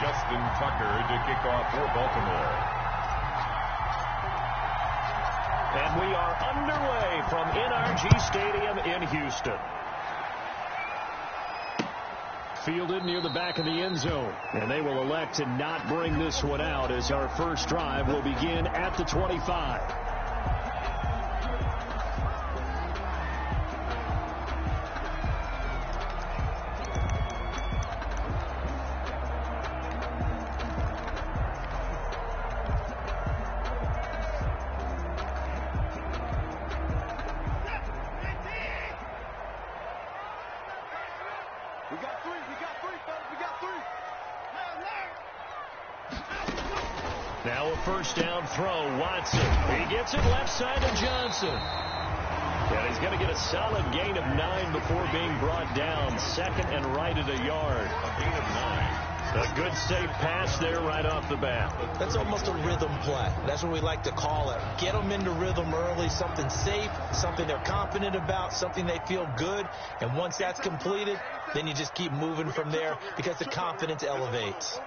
Justin Tucker to kick off for Baltimore. And we are underway from NRG Stadium in Houston. Fielded near the back of the end zone. And they will elect to not bring this one out as our first drive will begin at the 25. Now a first down throw. Watson. He gets it left side to Johnson. And he's going to get a solid gain of 9 before being brought down. Second and right at a yard. A gain of 9. A good safe pass there right off the bat. That's almost a rhythm play. That's what we like to call it. Get them into rhythm early, something safe, something they're confident about, something they feel good. And once that's completed, then you just keep moving from there because the confidence elevates.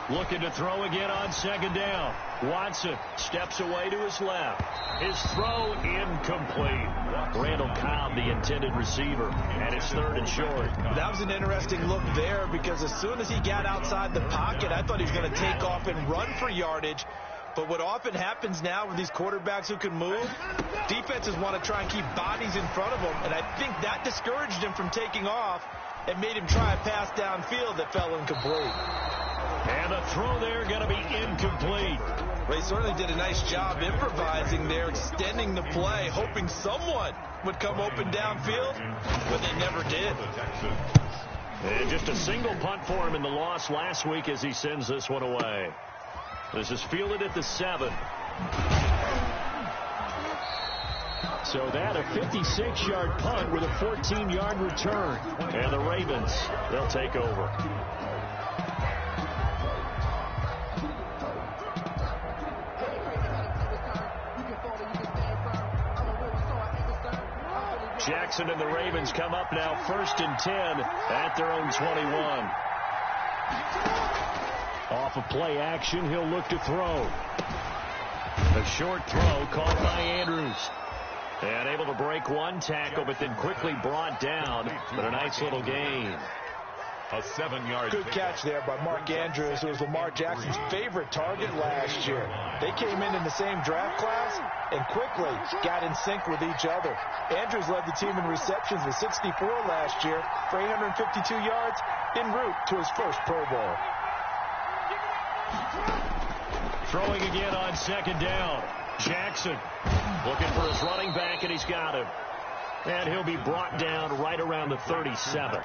Looking to throw again on second down. Watson steps away to his left. His throw incomplete. Randall Cobb, the intended receiver, and it's third and short. That was an interesting look there because as soon as he got outside the pocket, I thought he was going to take off and run for yardage. But what often happens now with these quarterbacks who can move, defenses want to try and keep bodies in front of them, and I think that discouraged him from taking off and made him try a pass downfield that fell incomplete. And the throw there going to be incomplete. Well, he certainly did a nice job improvising there, extending the play, hoping someone would come open downfield, but they never did. And just a single punt for him in the loss last week as he sends this one away. This is fielded at the 7. So that a 56-yard punt with a 14-yard return. And the Ravens, they'll take over. Jackson and the Ravens come up now first and 10 at their own 21. Off of play action, he'll look to throw. A short throw caught by Andrews. And able to break one tackle, but then quickly brought down. But a nice little gain. A 7-yard good catch there by Mark Andrews, who was Lamar Jackson's favorite target last year. They came in the same draft class and quickly got in sync with each other. Andrews led the team in receptions with 64 last year for 852 yards en route to his first Pro Bowl. Throwing again on second down. Jackson looking for his running back, and he's got him. And he'll be brought down right around the 37.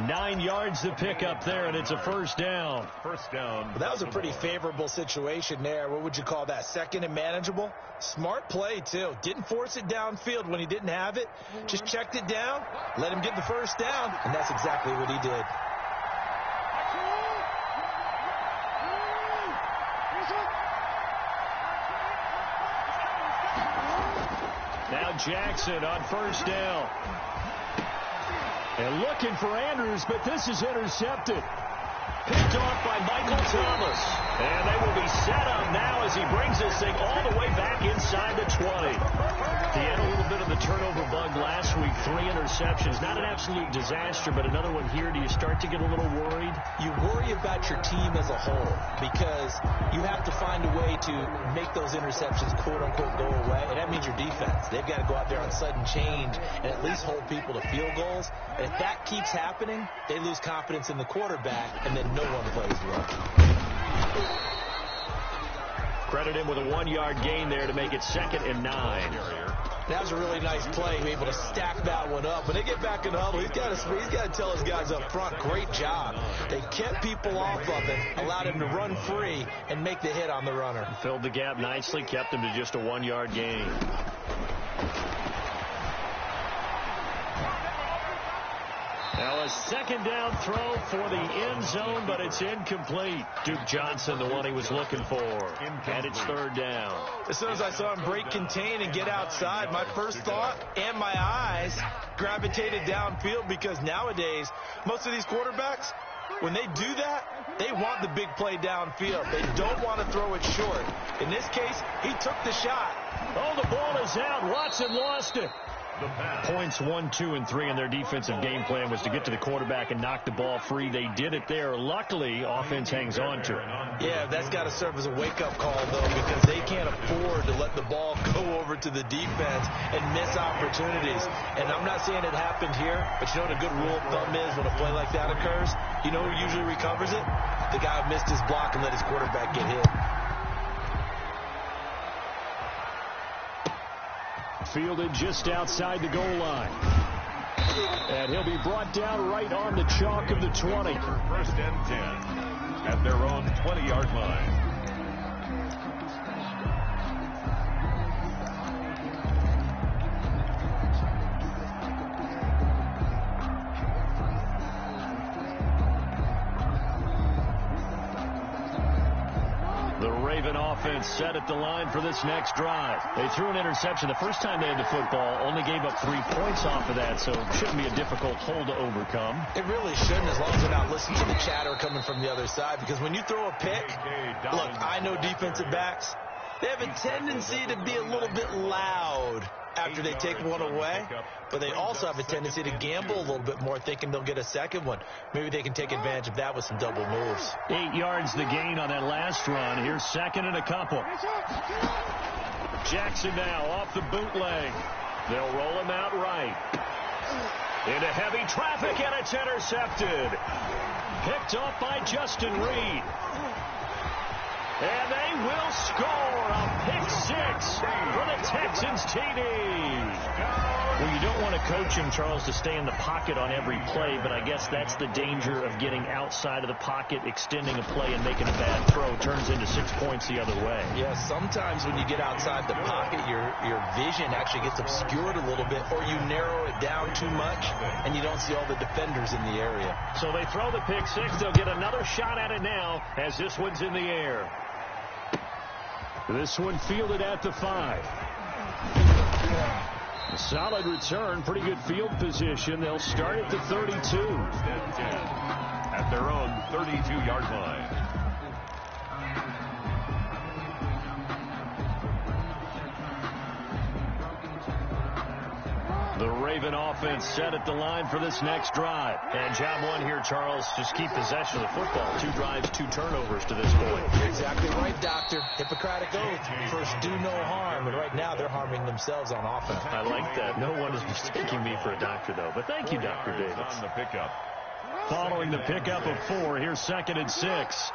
9 yards to pick up there, and it's a first down. First down. Well, that was a pretty favorable situation there. What would you call that? Second and manageable? Smart play, too. Didn't force it downfield when he didn't have it. Just checked it down, let him get the first down, and that's exactly what he did. Now Jackson on first down. And looking for Andrews, but this is intercepted. Picked off by Michael Thomas. And they will be set up now as he brings this thing all the way back inside the 20. He had a little bit of the turnover bug last week. 3 interceptions. Not an absolute disaster, but another one here. Do you start to get a little worried? You worry about your team as a whole because you have to find a way to make those interceptions quote-unquote go away, and that means your defense. They've got to go out there on sudden change and at least hold people to field goals. And if that keeps happening, they lose confidence in the quarterback, and then no one plays well. Credit him with a 1-yard gain there to make it 2nd and 9. That was a really nice play, able to stack that one up. When they get back in the huddle, he's got to tell his guys up front, great job. They kept people off of him, allowed him to run free and make the hit on the runner. Filled the gap nicely, kept him to just a 1-yard gain. Now a second down throw for the end zone, but it's incomplete. Duke Johnson, the one he was looking for. And it's 3rd down. As soon as I saw him break contain and get outside, my first thought and my eyes guys gravitated downfield, because nowadays, most of these quarterbacks, when they do that, they want the big play downfield. They don't want to throw it short. In this case, he took the shot. Oh, the ball is out. Watson lost it. Points 1, 2, and 3 in their defensive game plan was to get to the quarterback and knock the ball free. They did it there. Luckily, offense hangs on to it. Yeah, that's got to serve as a wake-up call, though, because they can't afford to let the ball go over to the defense and miss opportunities. And I'm not saying it happened here, but you know what a good rule of thumb is when a play like that occurs? You know who usually recovers it? The guy who missed his block and let his quarterback get hit. Fielded just outside the goal line. And he'll be brought down right on the chalk of the 20. First and 10 at their own 20-yard line. Offense set at the line for this next drive. They threw an interception the first time they had the football, only gave up 3 points off of that, so it shouldn't be a difficult hole to overcome. It really shouldn't, as long as they're not listening to the chatter coming from the other side, because when you throw a pick, look, I know defensive backs, they have a tendency to be a little bit loud after they take one away, but they also have a tendency to gamble a little bit more, thinking they'll get a second one. Maybe they can take advantage of that with some double moves. 8 yards the gain on that last run. Here's second and a couple. Jackson now off the bootleg. They'll roll him out right. Into heavy traffic, and it's intercepted. Picked off by Justin Reed. And they will score a pick 6 for the Texans TD. Well, you don't want to coach him, Charles, to stay in the pocket on every play, but I guess that's the danger of getting outside of the pocket, extending a play, and making a bad throw. Turns into 6 points the other way. Yeah, sometimes when you get outside the pocket, your vision actually gets obscured a little bit, or you narrow it down too much, and you don't see all the defenders in the area. So they throw the pick 6. They'll get another shot at it now as this one's in the air. This one fielded at the 5. A solid return, pretty good field position. They'll start at the 32. At their own 32-yard line. The Raven offense set at the line for this next drive. And job one here, Charles, just keep possession of the football. 2 drives, 2 turnovers to this point. You're exactly right, Doctor. Hippocratic oath. First, do no harm. And right now, they're harming themselves on offense. I like that. No one is mistaking me for a doctor, though. But thank you, Dr. Davis. On the pickup. Following the pickup of 4, here's second and 6.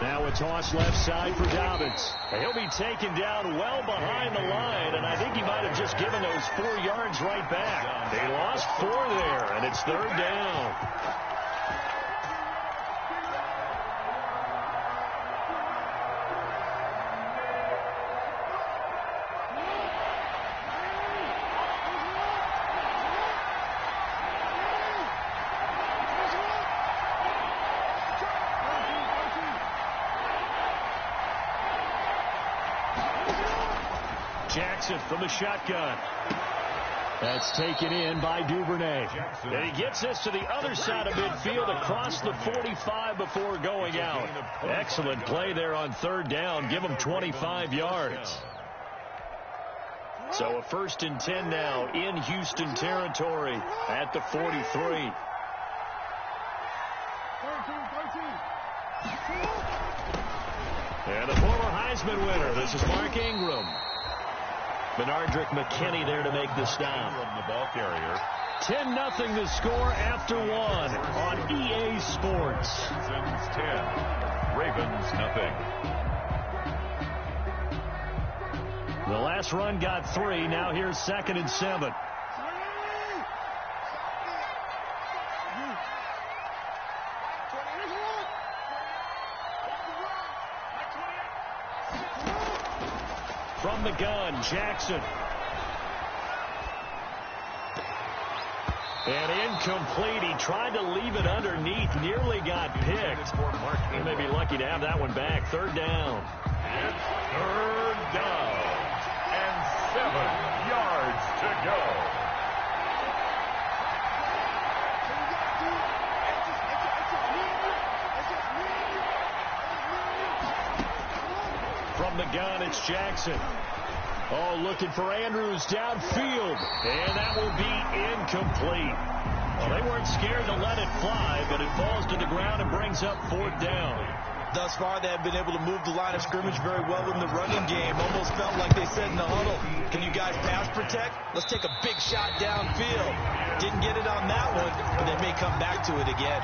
Now a toss left side for Dobbins. He'll be taken down well behind the line, and I think he might have just given those 4 yards right back. They lost 4 there, and it's 3rd down. Jackson from the shotgun. That's taken in by Duvernay. And he gets this to the other side of midfield across the 45 before going out. Excellent play there on 3rd down. Give him 25 yards. So a 1st and 10 now in Houston territory at the 43. And a former Heisman winner. This is Mark Ingram. Benardrick McKinney there to make the stop. The ball carrier. 10-0 the score after 1 on EA Sports. Texans 10. Ravens nothing. The last run got 3. Now here's 2nd and 7. From the gun, Jackson. And incomplete. He tried to leave it underneath. Nearly got picked. They may be lucky to have that one back. Third down. It's third down. And 7 yards to go. From the gun, it's Jackson. Oh, looking for Andrews downfield. And that will be incomplete. Well, they weren't scared to let it fly, but it falls to the ground and brings up fourth down. Thus far, they have been able to move the line of scrimmage very well in the running game. Almost felt like they said in the huddle, can you guys pass protect? Let's take a big shot downfield. Didn't get it on that one, but they may come back to it again.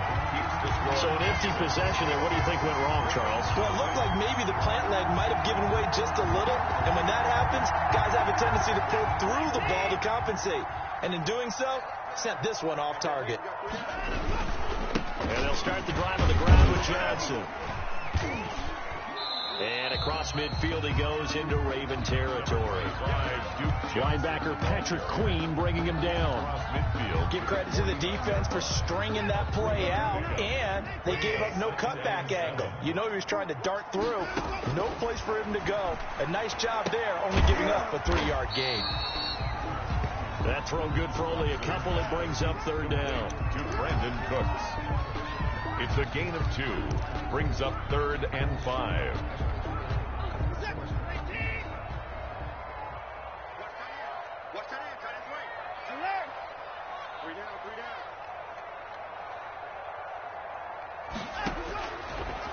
So an empty possession there. What do you think went wrong, Charles? Well, it looked like maybe the plant leg might have given way just a little. And when that happens, guys have a tendency to pull through the ball to compensate. And in doing so, sent this one off target. And they'll start the drive on the ground with Johnson. And across midfield he goes into Raven territory. Linebacker Patrick Queen bringing him down. Give credit to the defense for stringing that play out, and they gave up no cutback angle. You know he was trying to dart through. No place for him to go. A nice job there, only giving up a 3-yard gain. That throw good for only a couple. It brings up third down. To Brandon Cooks. It's a gain of 2. Brings up 3rd and 5.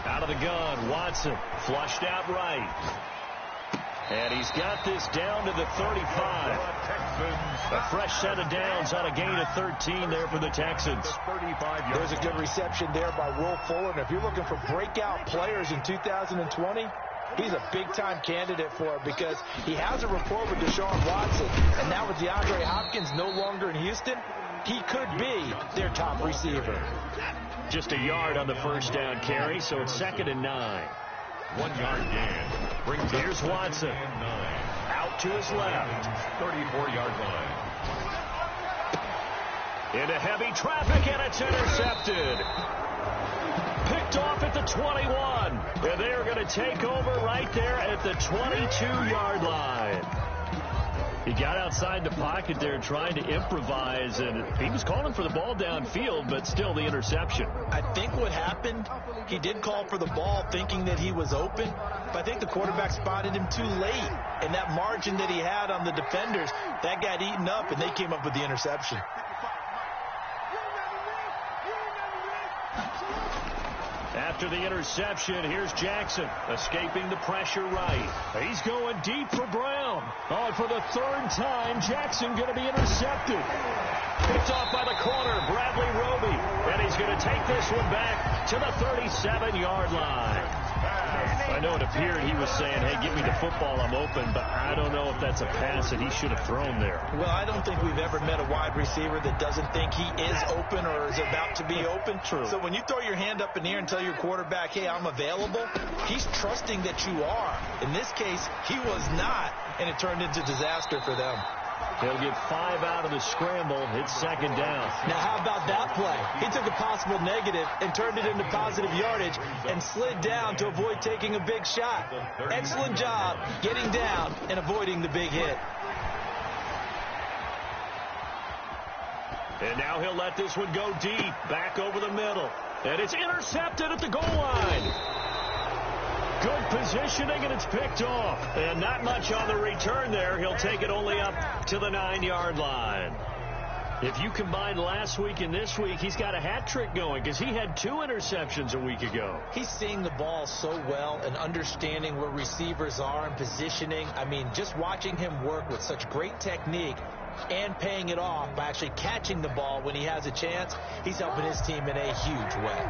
Out of the gun, Watson flushed out right. And he's got this down to the 35. A fresh set of downs on a gain of 13 there for the Texans. There's a good reception there by Will Fuller. And if you're looking for breakout players in 2020, he's a big-time candidate for it because he has a rapport with Deshaun Watson. And now with DeAndre Hopkins no longer in Houston, he could be their top receiver. Just a yard on the first down carry, so it's 2nd and 9. 1-yard gain. Brings Here's Watson. Out to his left. 34-yard line. Into heavy traffic, and it's intercepted. Picked off at the 21. And they're going to take over right there at the 22-yard line. He got outside the pocket there trying to improvise, and he was calling for the ball downfield, but still the interception. I think what happened, he did call for the ball thinking that he was open, but I think the quarterback spotted him too late. And that margin that he had on the defenders, that got eaten up, and they came up with the interception. After the interception, here's Jackson escaping the pressure right. He's going deep for Brown. Oh, for the 3rd time, Jackson going to be intercepted. Picked off by the corner, Bradley Roby. And he's going to take this one back to the 37-yard line. I know it appeared he was saying, hey, give me the football, I'm open, but I don't know if that's a pass that he should have thrown there. Well, I don't think we've ever met a wide receiver that doesn't think he is open or is about to be open. True. So when you throw your hand up in the air and tell your quarterback, hey, I'm available, he's trusting that you are. In this case, he was not, and it turned into disaster for them. They'll get 5 out of the scramble. It's 2nd down. Now, how about that play? He took a possible negative and turned it into positive yardage and slid down to avoid taking a big shot. Excellent job getting down and avoiding the big hit. And now he'll let this one go deep, back over the middle. And it's intercepted at the goal line. Good positioning, and it's picked off. And not much on the return there. He'll take it only up to the 9-yard line. If you combine last week and this week, he's got a hat trick going because he had 2 interceptions a week ago. He's seeing the ball so well and understanding where receivers are and positioning. I mean, just watching him work with such great technique and paying it off by actually catching the ball when he has a chance, he's helping his team in a huge way.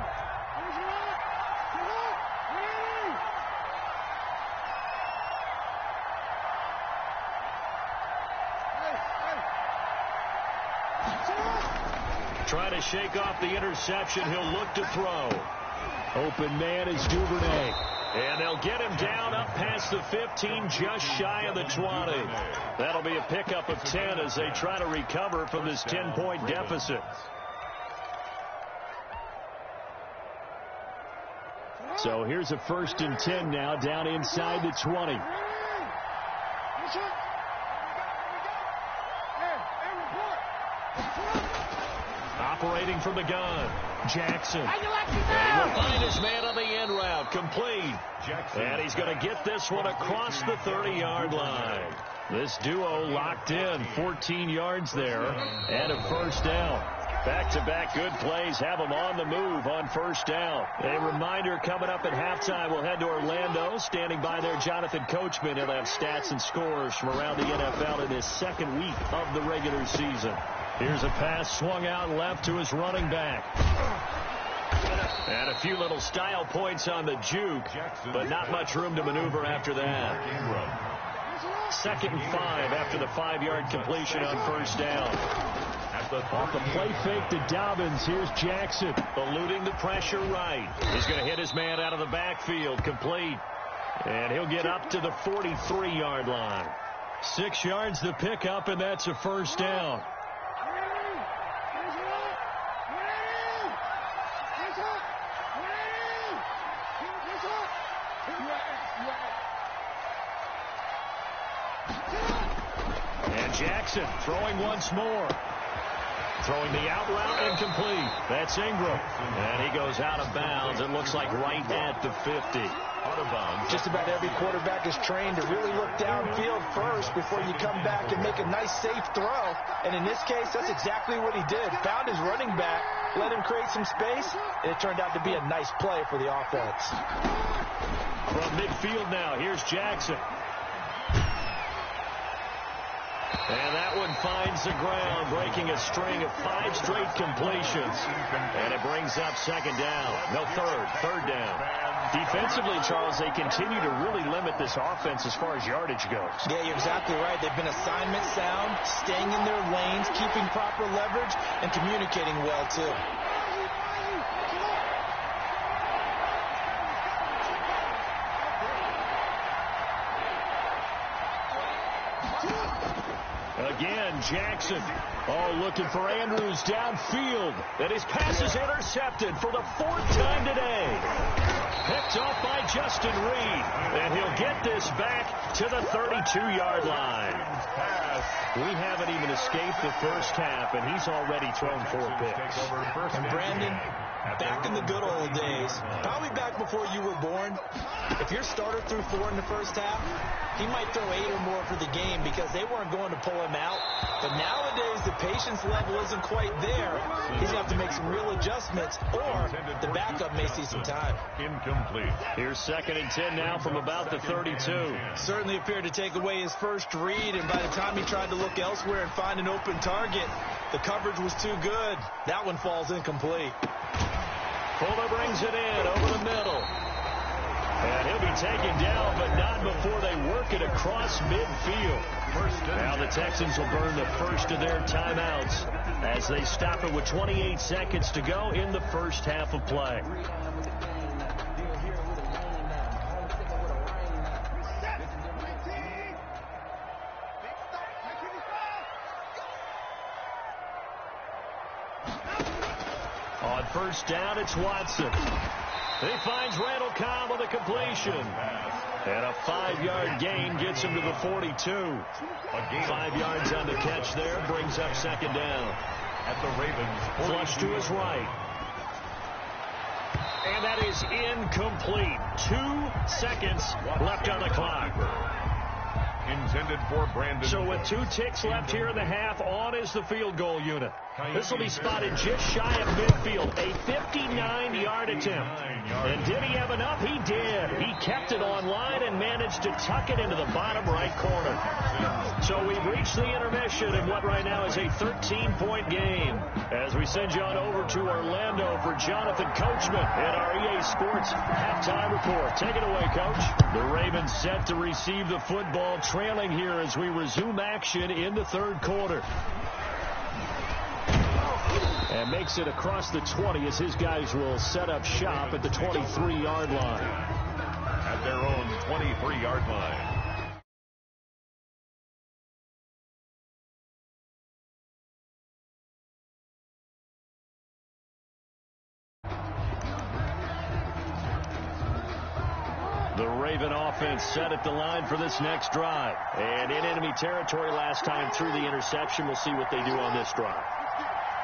Trying to shake off the interception. He'll look to throw. Open man is Duvernay. And they'll get him down up past past the 15, just shy of the 20. That'll be a pickup of 10 as they try to recover from this 10-point deficit. So here's a 1st and 10 now, down inside the 20. Operating from the gun, Jackson. And he will find his man on the end route, complete. And he's going to get this one across the 30-yard line. This duo locked in, 14 yards there, and a 1st down. Back-to-back good plays have them on the move on 1st down. A reminder, coming up at halftime, we'll head to Orlando. Standing by there, Jonathan Coachman. He'll have stats and scores from around the NFL in his 2nd week of the regular season. Here's a pass swung out left to his running back. And a few little style points on the juke, but not much room to maneuver after that. 2nd and 5 after the 5-yard completion on 1st down. Off the play fake to Dobbins. Here's Jackson. Eluding the pressure right. He's going to hit his man out of the backfield. Complete. And he'll get up to the 43-yard line. 6 yards the pickup, and that's a 1st down. And Jackson throwing once more. Throwing the out route incomplete. That's Ingram. And he goes out of bounds. It looks like right at the 50. Out of bounds. Just about every quarterback is trained to really look downfield first before you come back and make a nice, safe throw. And in this case, that's exactly what he did. Found his running back, let him create some space, and it turned out to be a nice play for the offense. From midfield now, here's Jackson. And that one finds the ground, breaking a string of 5 straight completions. And it brings up 2nd down. No, third down. Defensively, Charles, they continue to really limit this offense as far as yardage goes. Yeah, you're exactly right. They've been assignment sound, staying in their lanes, keeping proper leverage, and communicating well, too. Again, Jackson. Oh, looking for Andrews downfield. And his pass is intercepted for the 4th time today. Picked off by Justin Reed. And he'll get this back to the 32-yard line. We haven't even escaped the 1st half, and he's already thrown 4 picks. And Brandon, back in the good old days, probably back before you were born, if your starter threw 4 in the 1st half, he might throw 8 or more for the game because they weren't going to pull him out. But nowadays, the patience level isn't quite there. He's going to have to make some real adjustments, or the backup may see some time. Incomplete. Here's 2nd and 10 now from about the 32. Certainly appeared to take away his first read, and by the time he tried to look elsewhere and find an open target, the coverage was too good. That one falls incomplete. Fuller brings it in over the middle. And he'll be taken down, but not before they work it across midfield. Now the Texans will burn the first of their timeouts as they stop it with 28 seconds to go in the 1st half of play. On 1st down, it's Watson. He finds Randall Cobb with a completion. And a 5-yard gain gets him to the 42. 5 yards on the catch there, brings up 2nd down. At the Ravens. Flush to his right. And that is incomplete. 2 seconds left on the clock. Intended for Brandon. So with 2 ticks left here in the half, on is the field goal unit. This will be spotted just shy of midfield. A 59-yard attempt. And did he have enough? He did. He kept it on line and managed to tuck it into the bottom right corner. So we've reached the intermission in what right now is a 13-point game. As we send you on over to Orlando for Jonathan Coachman at our EA Sports halftime report. Take it away, Coach. The Ravens set to receive the football, trailing here as we resume action in the 3rd quarter. And makes it across the 20 as his guys will set up shop at the 23-yard line. At their own 23-yard line. The Raven offense set at the line for this next drive. And in enemy territory last time through the interception. We'll see what they do on this drive.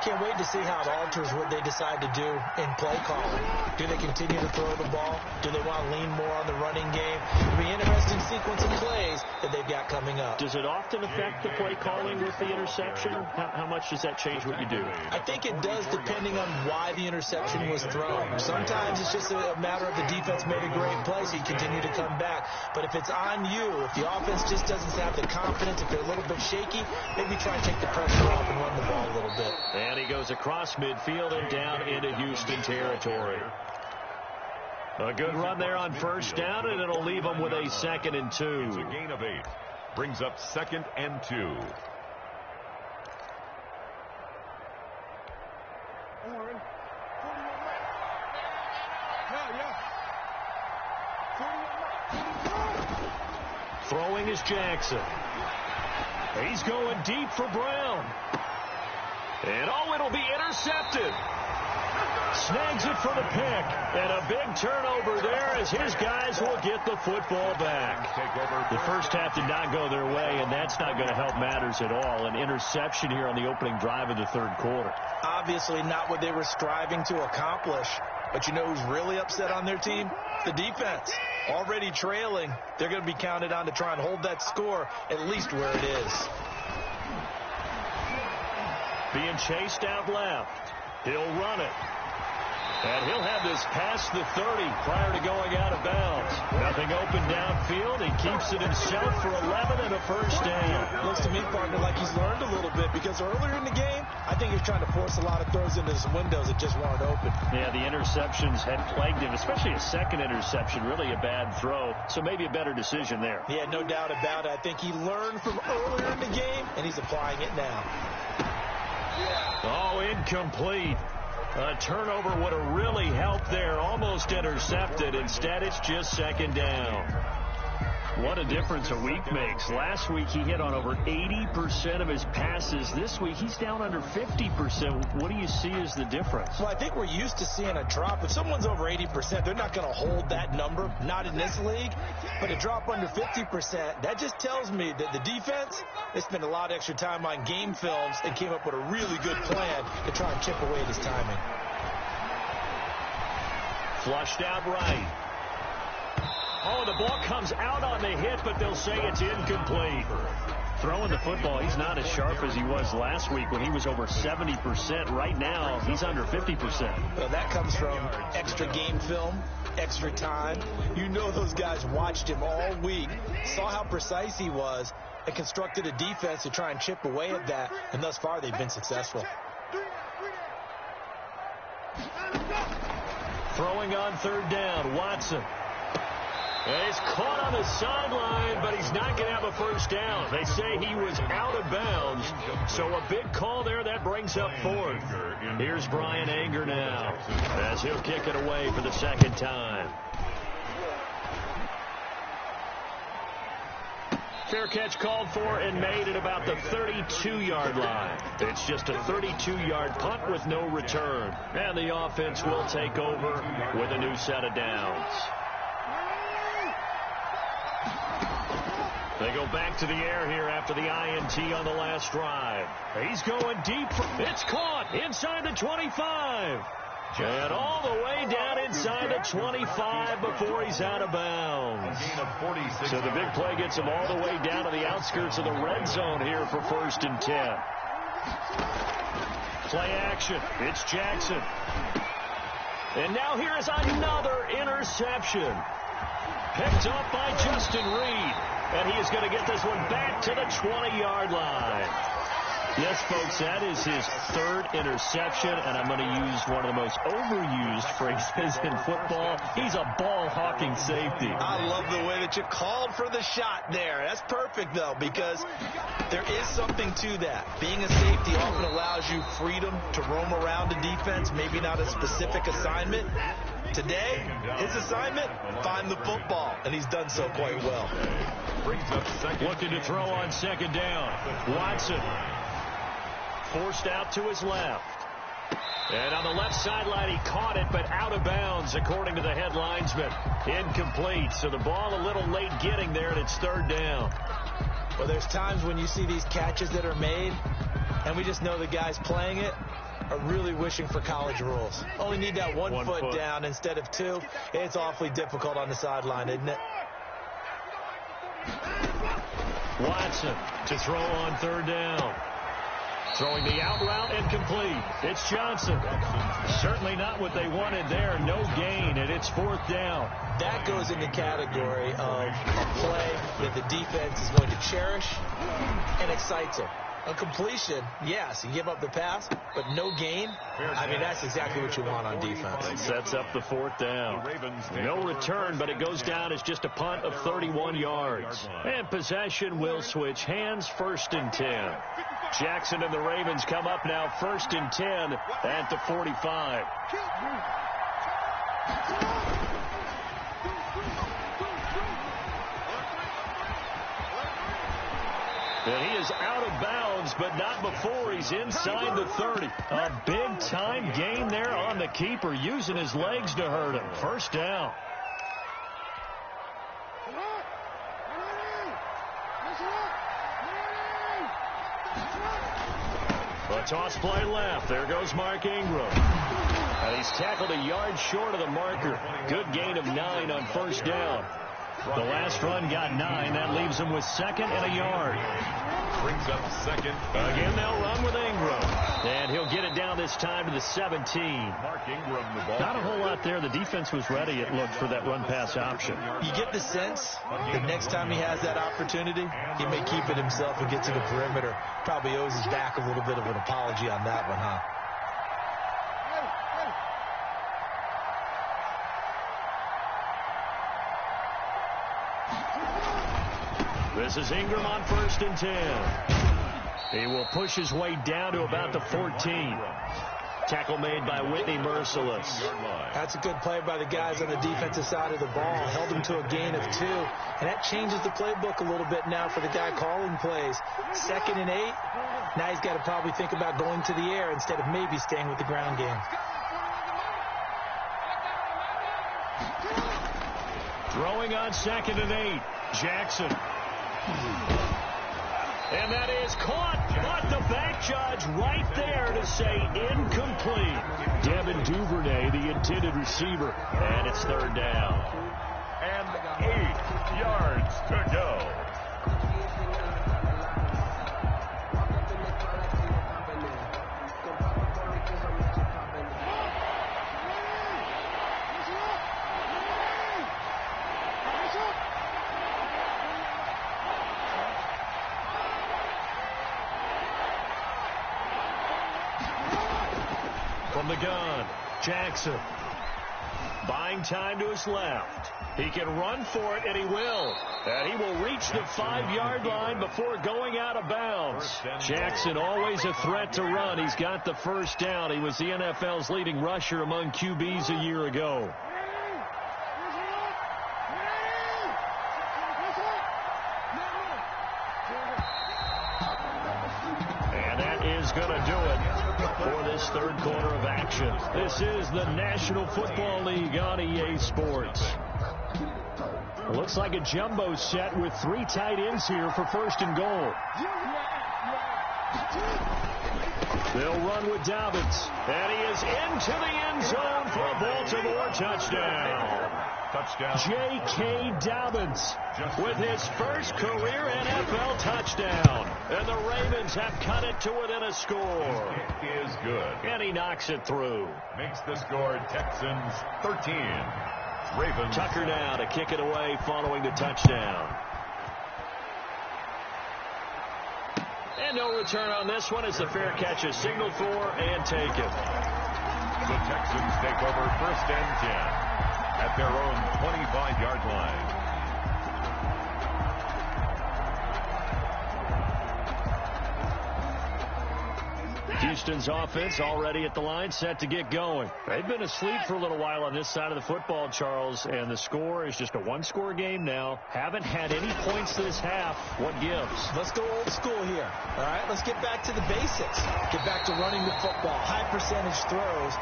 Can't wait to see how it alters what they decide to do in play calling. Do they continue to throw the ball? Do they want to lean more on the running game? It'll be an interesting sequence of plays that they've got coming up. Does it often affect the play calling with the interception? How much does that change what you do? I think it does depending on why the interception was thrown. Sometimes it's just a matter of the defense made a great play, so you continue to come back. But if it's on you, if the offense just doesn't have the confidence, if they're a little bit shaky, maybe try and take the pressure off and run the ball a little bit. And he goes across midfield and down into Houston territory. A good run there on first down, and it'll leave them with a 2nd and 2. It's a gain of 8. Brings up 2nd and 2. Throwing is Jackson. He's going deep for Brown. And it'll be intercepted. Snags it for the pick. And a big turnover there as his guys will get the football back. The first half did not go their way, and that's not going to help matters at all. An interception here on the opening drive of the third quarter. Obviously not what they were striving to accomplish. But you know who's really upset on their team? The defense. Already trailing. They're going to be counted on to try and hold that score at least where it is. Being chased out left. He'll run it. And he'll have this past the 30 prior to going out of bounds. Nothing open downfield. He keeps it himself for 11 and a first down. Looks to me, partner, like he's learned a little bit because earlier in the game, I think he was trying to force a lot of throws into some windows that just weren't open. Yeah, the interceptions had plagued him, especially a second interception, really a bad throw. So maybe a better decision there. Yeah, no doubt about it. I think he learned from earlier in the game, and he's applying it now. Oh, incomplete. A turnover would have really helped there. Almost intercepted. Instead, it's just 2nd down. What a difference a week makes. Last week, he hit on over 80% of his passes. This week, he's down under 50%. What do you see as the difference? Well, I think we're used to seeing a drop. If someone's over 80%, they're not going to hold that number. Not in this league. But a drop under 50%, that just tells me that the defense, they spent a lot of extra time on game films and came up with a really good plan to try and chip away at his timing. Flushed out right. Oh, the ball comes out on the hit, but they'll say it's incomplete. Throwing the football, he's not as sharp as he was last week when he was over 70%. Right now, he's under 50%. Well, that comes from extra game film, extra time. You know those guys watched him all week, saw how precise he was, and constructed a defense to try and chip away at that, and thus far they've been successful. Throwing on 3rd down, Watson. And he's caught on the sideline, but he's not going to have a first down. They say he was out of bounds, so a big call there. That brings up 4th. Here's Brian Anger now as he'll kick it away for the 2nd time. Fair catch called for and made at about the 32-yard line. It's just a 32-yard punt with no return. And the offense will take over with a new set of downs. They go back to the air here after the INT on the last drive. He's going deep. It's caught inside the 25. And all the way down inside the 25 before he's out of bounds. So the big play gets him all the way down to the outskirts of the red zone here for 1st and 10. Play action. It's Jackson. And now here is another interception. Picked up by Justin Reed. And he is going to get this one back to the 20-yard line. Yes, folks, that is his 3rd interception, and I'm going to use one of the most overused phrases in football. He's a ball-hawking safety. I love the way that you called for the shot there. That's perfect, though, because there is something to that. Being a safety often allows you freedom to roam around the defense, maybe not a specific assignment. Today, his assignment, find the football, and he's done so quite well. Looking to throw on second down. Watson forced out to his left. And on the left sideline, he caught it, but out of bounds, according to the head linesman. Incomplete, so the ball a little late getting there, and it's third down. Well, there's times when you see these catches that are made, and we just know the guys playing it are really wishing for college rules. Only need that one foot down instead of two. It's awfully difficult on the sideline, isn't it? Watson to throw on third down. Throwing the out route incomplete. It's Johnson. Certainly not what they wanted there. No gain, and it's fourth down. That goes in the category of a play that the defense is going to cherish and excites them. A completion, yes, you give up the pass, but no gain. I mean, that's exactly what you want on defense. It sets up the fourth down. No return, but it goes down as just a punt of 31 yards. And possession will switch hands, 1st and 10. Jackson and the Ravens come up now 1st and 10 at the 45. And he is out of bounds, but not before he's inside the 30. A big-time gain there on the keeper, using his legs to hurt him. First down. A toss play left. There goes Mark Ingram. And he's tackled a yard short of the marker. Good gain of 9 on first down. The last run got 9. That leaves him with 2nd and a yard. Brings up 2nd. Again, they'll run with Ingram. And he'll get it down this time to the 17. Mark Ingram, the ball. Not a whole lot there. The defense was ready, it looked, for that run-pass option. You get the sense that next time he has that opportunity, he may keep it himself and get to the perimeter. Probably owes his back a little bit of an apology on that one, huh? This is Ingram on 1st and 10. He will push his way down to about the 14. Tackle made by Whitney Merciless. That's a good play by the guys on the defensive side of the ball. Held him to a gain of 2. And that changes the playbook a little bit now for the guy calling plays. 2nd and 8. Now he's got to probably think about going to the air instead of maybe staying with the ground game. Throwing on 2nd and 8. Jackson. And that is caught, but the back judge right there to say incomplete. Devin Duvernay, the intended receiver, and it's third down. And 8 yards to go. From the gun, Jackson. Buying time to his left. He can run for it, and he will. And he will reach the 5-yard line before going out of bounds. Jackson, always a threat to run. He's got the first down. He was the NFL's leading rusher among QBs a year ago. And that is going to do it for this third quarter of action. This is the National Football League on EA Sports. Looks like a jumbo set with 3 tight ends here for 1st and goal. They'll run with Dobbins, and he is into the end zone for a Baltimore touchdown. J.K. Dobbins with his first career NFL touchdown. And the Ravens have cut it to within a score. It is good. And he knocks it through. Makes the score Texans 13. Ravens. Tucker now to kick it away following the touchdown. And no return on this one as the fair catch is signaled for and taken. The Texans take over 1st and 10 at their own 25-yard line. Houston's offense already at the line, set to get going. They've been asleep for a little while on this side of the football, Charles, and the score is just a one-score game now. Haven't had any points this half. What gives? Let's go old school here. All right, let's get back to the basics. Get back to running the football, high percentage throws.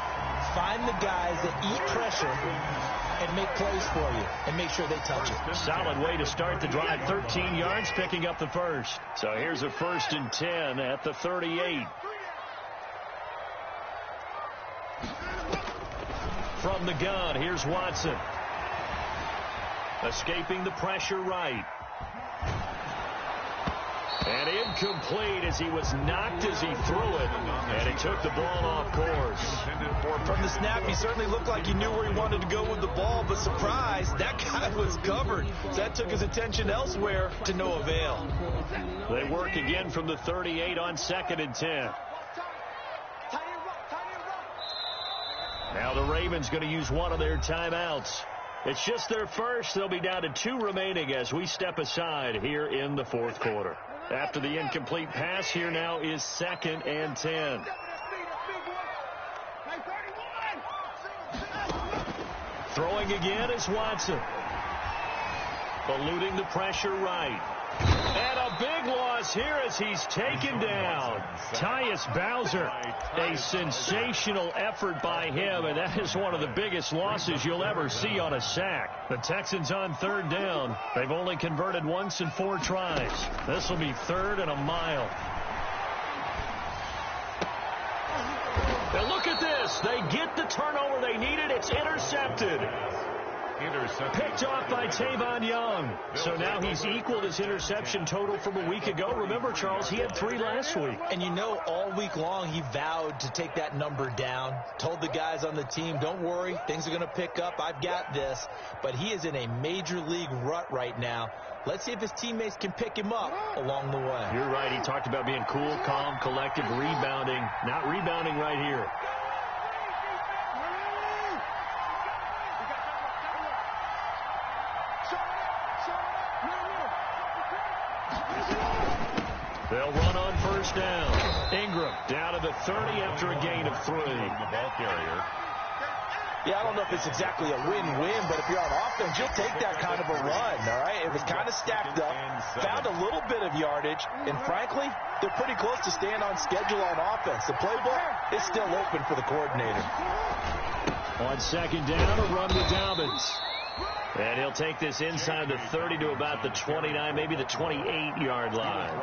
Find the guys that eat pressure and make plays for you and make sure they touch it. Solid way to start the drive. 13 yards, picking up the first. So here's a 1st and 10 at the 38. From the gun, here's Watson. Escaping the pressure right. And incomplete as he was knocked as he threw it. And he took the ball off course. From the snap, he certainly looked like he knew where he wanted to go with the ball, but surprise, that guy was covered. So that took his attention elsewhere to no avail. They work again from the 38 on 2nd and 10. Now the Ravens going to use one of their timeouts. It's just their first. They'll be down to 2 remaining as we step aside here in the 4th quarter. After the incomplete pass, here now is 2nd and 10. Throwing again is Watson. Eluding the pressure right. And a big loss here as he's taken down. Tyus Bowser, a sensational effort by him, and that is one of the biggest losses you'll ever see on a sack. The Texans on 3rd down. They've only converted once in 4 tries. This will be 3rd and a mile. And look at this. They get the turnover they needed. It's intercepted. Picked off by Tavon Young. So now he's equaled his interception total from a week ago. Remember, Charles, he had 3 last week. And you know, all week long he vowed to take that number down. Told the guys on the team, don't worry, things are going to pick up. I've got this. But he is in a major league rut right now. Let's see if his teammates can pick him up along the way. You're right. He talked about being cool, calm, collective, rebounding. Not rebounding right here. They'll run on 1st down. Ingram down to the 30 after a gain of 3. The ball carrier. Yeah, I don't know if it's exactly a win-win, but if you're on offense, you'll take that kind of a run, all right? It was kind of stacked up, found a little bit of yardage, and frankly, they're pretty close to staying on schedule on offense. The playbook is still open for the coordinator. On 2nd down, a run with Dobbins. And he'll take this inside the 30 to about the 29, maybe the 28-yard line.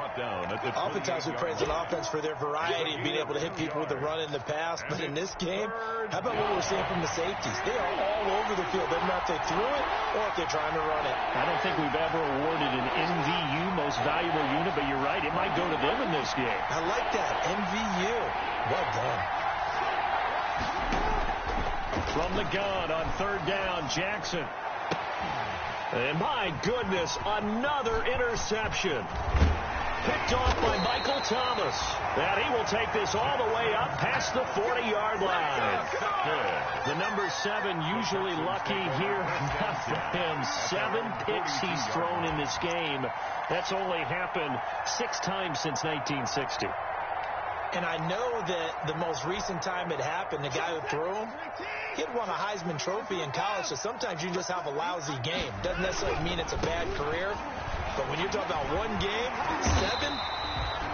Oftentimes we praise an offense for their variety of being able to hit people with the run and the pass. But in this game, how about what we're seeing from the safeties? They are all over the field. They're not if they threw it or if they're trying to run it. I don't think we've ever awarded an MVU, most valuable unit, but you're right. It might go to them in this game. I like that. MVU. Well done. From the gun on 3rd down, Jackson. And my goodness, another interception. Picked off by Michael Thomas. And he will take this all the way up past the 40-yard line. The number 7 usually lucky here. Not for him. 7 picks he's thrown in this game. That's only happened 6 times since 1960. And I know that the most recent time it happened, the guy who threw him, he had won a Heisman Trophy in college, so sometimes you just have a lousy game. Doesn't necessarily mean it's a bad career, but when you're talking about one game, 7,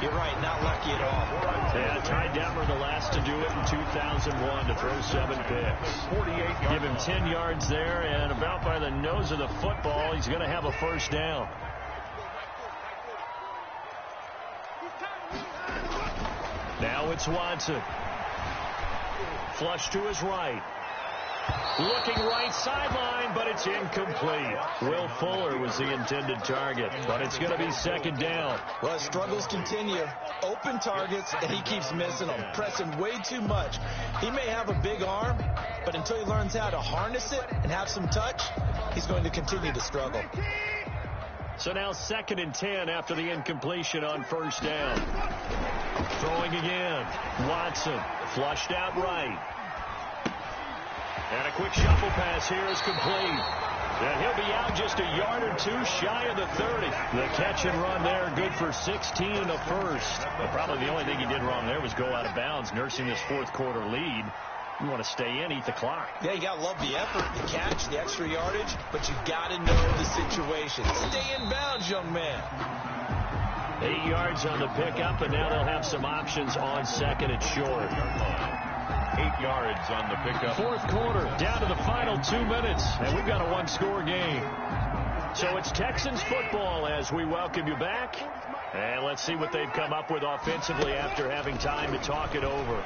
you're right, not lucky at all. Yeah, Ty Detmer, the last to do it in 2001, to throw 7 picks. Give him 10 yards there, and about by the nose of the football, he's going to have a 1st down. Now it's Watson. Flush to his right. Looking right sideline, but it's incomplete. Will Fuller was the intended target, but it's going to be 2nd down. Well, struggles continue. Open targets, and he keeps missing them, pressing way too much. He may have a big arm, but until he learns how to harness it and have some touch, he's going to continue to struggle. So now 2nd and 10 after the incompletion on 1st down. Throwing again. Watson flushed out right. And a quick shuffle pass here is complete. And he'll be out just a yard or two shy of the 30. The catch and run there, good for 16 and a first. But probably the only thing he did wrong there was go out of bounds, nursing this fourth quarter lead. You want to stay in, eat the clock. Yeah, you got to love the effort, the catch, the extra yardage, but you got to know the situation. Stay in bounds, young man. 8 yards on the pickup, and now they'll have some options on second and short. 8 yards on the pickup. Fourth quarter, down to the final 2 minutes, and we've got a one-score game. So it's Texans football as we welcome you back. And let's see what they've come up with offensively after having time to talk it over.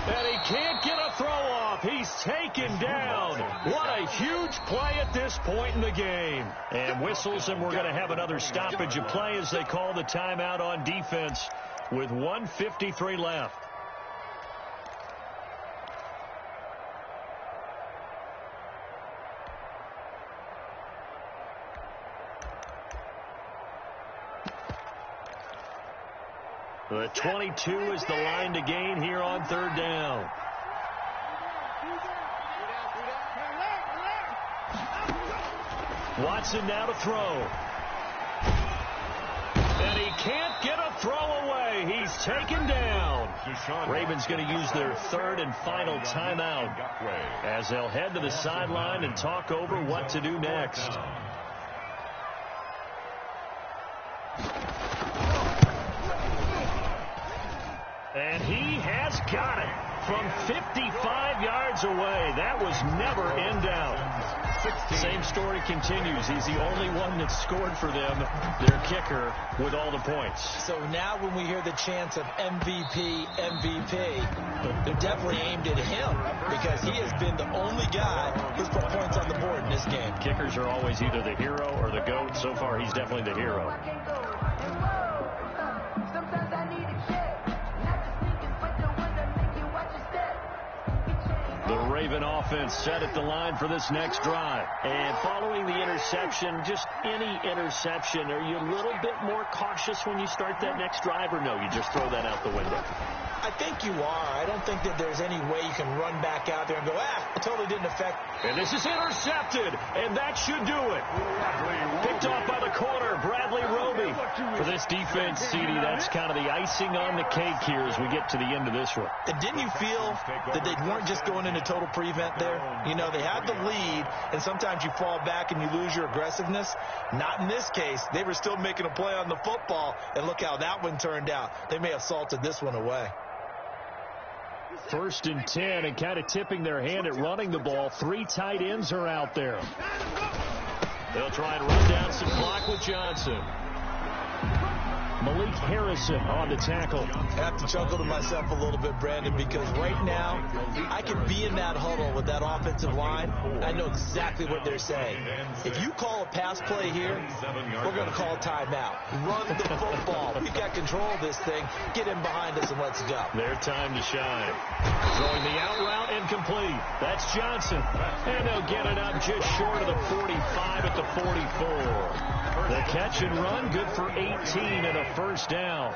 And he can't get a throw off. He's taken down. What a huge play at this point in the game. And whistles, and we're going to have another stoppage of play as they call the timeout on defense with 1:53 left. The 22 is the line to gain here on third down. Watson now to throw. And he can't get a throw away. He's taken down. Ravens going to use their third and final timeout as they'll head to the sideline and talk over what to do next. And he has got it from 55 yards away. That was never in doubt. Same story continues. He's the only one that scored for them, their kicker, with all the points. So now when we hear the chants of MVP, they're definitely aimed at him because he has been the only guy who's put points on the board in this game. Kickers are always either the hero or the GOAT. So far, he's definitely the hero. The Raven offense set at the line for this next drive. And following the interception, just any interception, are you a little bit more cautious when you start that next drive, or no, you just throw that out the window? I think you are. I don't think that there's any way you can run back out there and go, it totally didn't affect. And this is intercepted, and that should do it. Picked off by the corner, Bradley Roby. For this defense, CD, that's kind of the icing on the cake here as we get to the end of this one. And didn't you feel that they weren't just going into total prevent there? You know, they had the lead, and sometimes you fall back and you lose your aggressiveness. Not in this case. They were still making a play on the football, and look how that one turned out. They may have salted this one away. 1st and 10, and kind of tipping their hand at running the ball. 3 tight ends are out there. They'll try and run down some clock with Johnson. Malik Harrison on the tackle. I have to chuckle to myself a little bit, Brandon, because right now I can be in that huddle with that offensive line. I know exactly what they're saying. If you call a pass play here, we're going to call a timeout. Run the football. We've got control of this thing. Get in behind us and let's go. Their time to shine. Throwing the out route incomplete. That's Johnson. And they'll get it up just short of the 45 at the 44. The catch and run, good for 18 and a first down.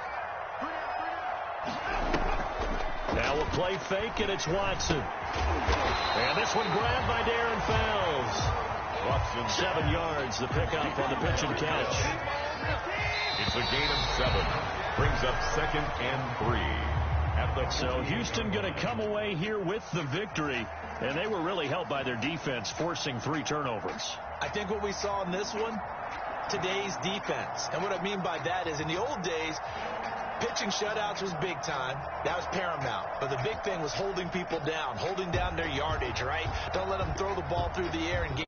Now we'll play fake, and it's Watson. And this one grabbed by Darren Fells. Watson, 7 yards, the pickup on the pitch and catch. It's a gain of 7. Brings up 2nd and 3. So Houston going to come away here with the victory, and they were really helped by their defense, forcing 3 turnovers. I think what we saw in this one, today's defense. And what I mean by that is in the old days, pitching shutouts was big time. That was paramount. But the big thing was holding people down, holding down their yardage, right? Don't let them throw the ball through the air and gain